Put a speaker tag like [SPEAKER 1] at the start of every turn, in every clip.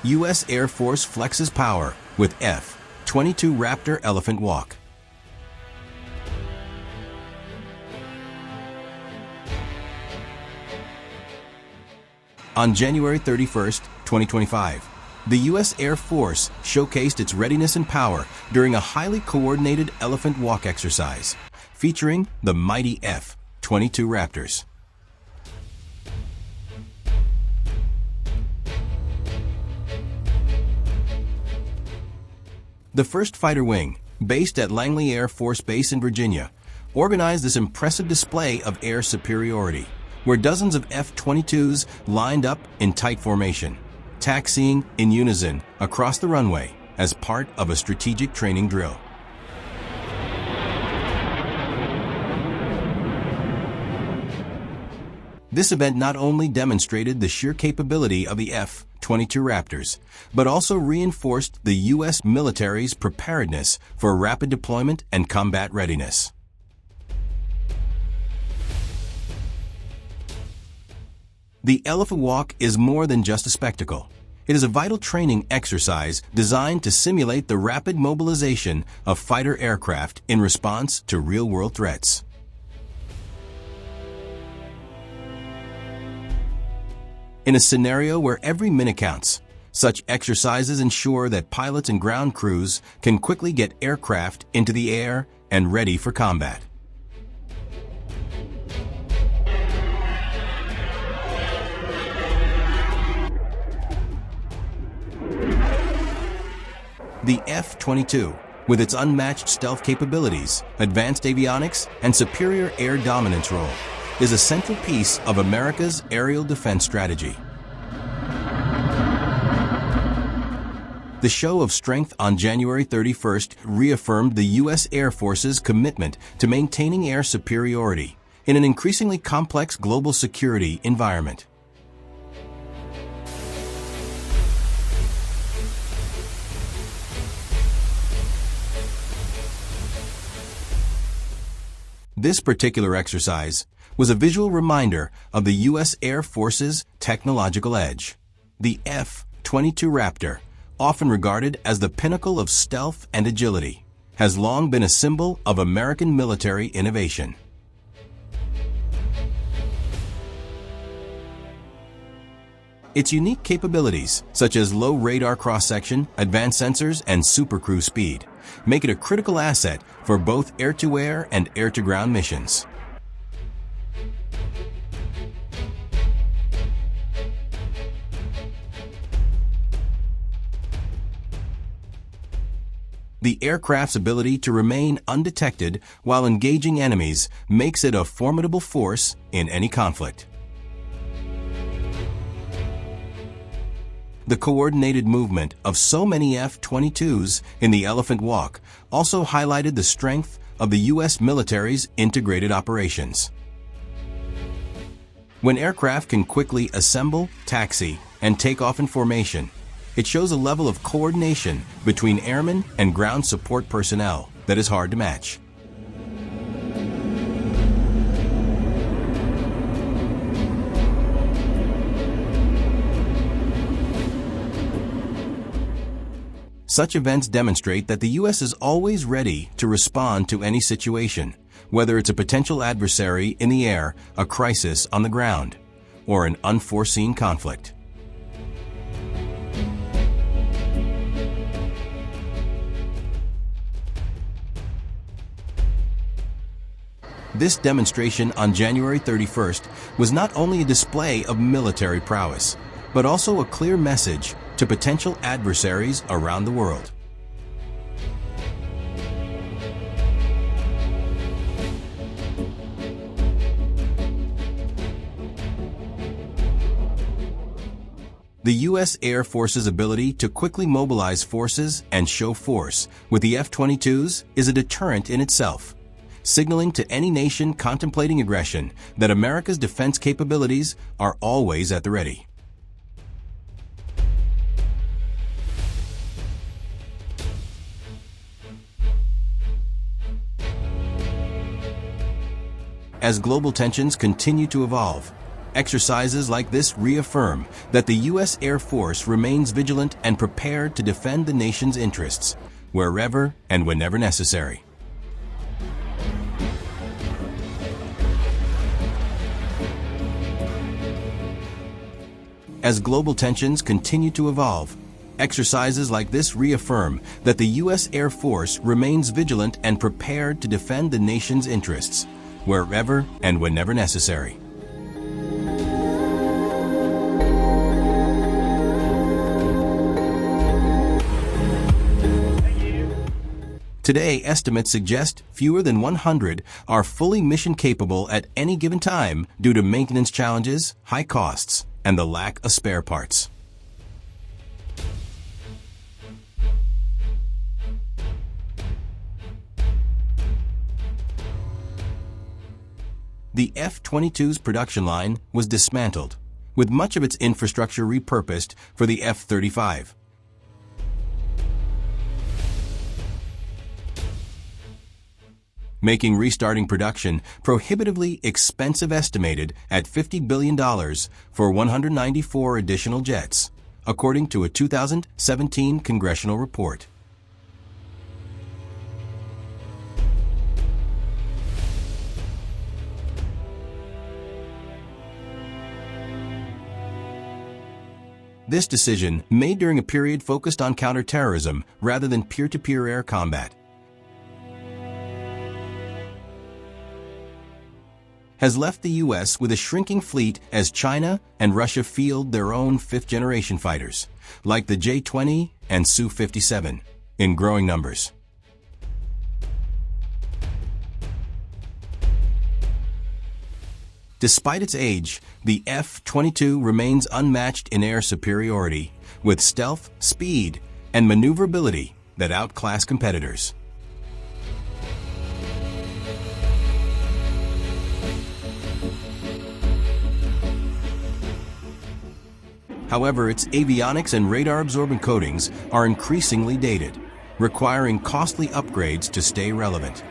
[SPEAKER 1] U.S. Air Force flexes power with F-22 Raptor Elephant Walk. On January 31, 2025, the U.S. Air Force showcased its readiness and power during a highly coordinated elephant walk exercise, featuring the mighty F-22 Raptors. The first fighter wing, based at Langley Air Force Base in Virginia, organized this impressive display of air superiority, where dozens of F-22s lined up in tight formation, taxiing in unison across the runway as part of a strategic training drill. This event not only demonstrated the sheer capability of the F-22 Raptors, but also reinforced the U.S. military's preparedness for rapid deployment and combat readiness. The Elephant Walk is more than just a spectacle. It is a vital training exercise designed to simulate the rapid mobilization of fighter aircraft in response to real-world threats. In a scenario where every minute counts, such exercises ensure that pilots and ground crews can quickly get aircraft into the air and ready for combat. The F-22, with its unmatched stealth capabilities, advanced avionics, and superior air dominance role, is a central piece of America's aerial defense strategy. The show of strength on January 31st reaffirmed the U.S. Air Force's commitment to maintaining air superiority in an increasingly complex global security environment. This particular exercise was a visual reminder of the U.S. Air Force's technological edge. The F-22 Raptor, often regarded as the pinnacle of stealth and agility, has long been a symbol of American military innovation. Its unique capabilities, such as low radar cross-section, advanced sensors, and supercruise speed, make it a critical asset for both air-to-air and air-to-ground missions. The aircraft's ability to remain undetected while engaging enemies makes it a formidable force in any conflict. The coordinated movement of so many F-22s in the Elephant Walk also highlighted the strength of the U.S. military's integrated operations. When aircraft can quickly assemble, taxi, and take off in formation, it shows a level of coordination between airmen and ground support personnel that is hard to match. Such events demonstrate that the U.S. is always ready to respond to any situation, whether it's a potential adversary in the air, a crisis on the ground, or an unforeseen conflict. This demonstration on January 31st was not only a display of military prowess, but also a clear message to potential adversaries around the world. The U.S. Air Force's ability to quickly mobilize forces and show force with the F-22s is a deterrent in itself, signaling to any nation contemplating aggression that America's defense capabilities are always at the ready. As global tensions continue to evolve, Exercises like this reaffirm that the U.S. Air Force remains vigilant and prepared to defend the nation's interests, wherever and whenever necessary. As global tensions continue to evolve, exercises like this reaffirm that the U.S. Air Force remains vigilant and prepared to defend the nation's interests, wherever and whenever necessary. Today, estimates suggest fewer than 100 are fully mission-capable at any given time due to maintenance challenges, high costs, and the lack of spare parts. The F-22's production line was dismantled, with much of its infrastructure repurposed for the F-35. Making restarting production prohibitively expensive, estimated at $50 billion for 194 additional jets, according to a 2017 congressional report. This decision, made during a period focused on counterterrorism rather than peer-to-peer air combat, has left the U.S. with a shrinking fleet as China and Russia field their own fifth-generation fighters, like the J-20 and Su-57, in growing numbers. Despite its age, the F-22 remains unmatched in air superiority, with stealth, speed, and maneuverability that outclass competitors. However, its avionics and radar-absorbent coatings are increasingly dated, requiring costly upgrades to stay relevant.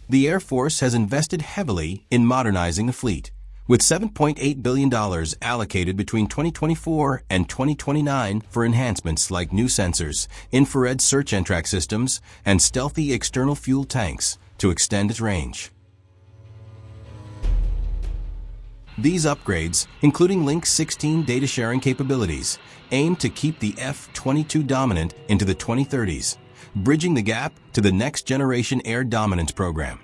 [SPEAKER 1] The Air Force has invested heavily in modernizing the fleet, with $7.8 billion allocated between 2024 and 2029 for enhancements like new sensors, infrared search and track systems, and stealthy external fuel tanks to extend its range. These upgrades, including Link 16 data sharing capabilities, aim to keep the F-22 dominant into the 2030s, bridging the gap to the next generation air dominance program.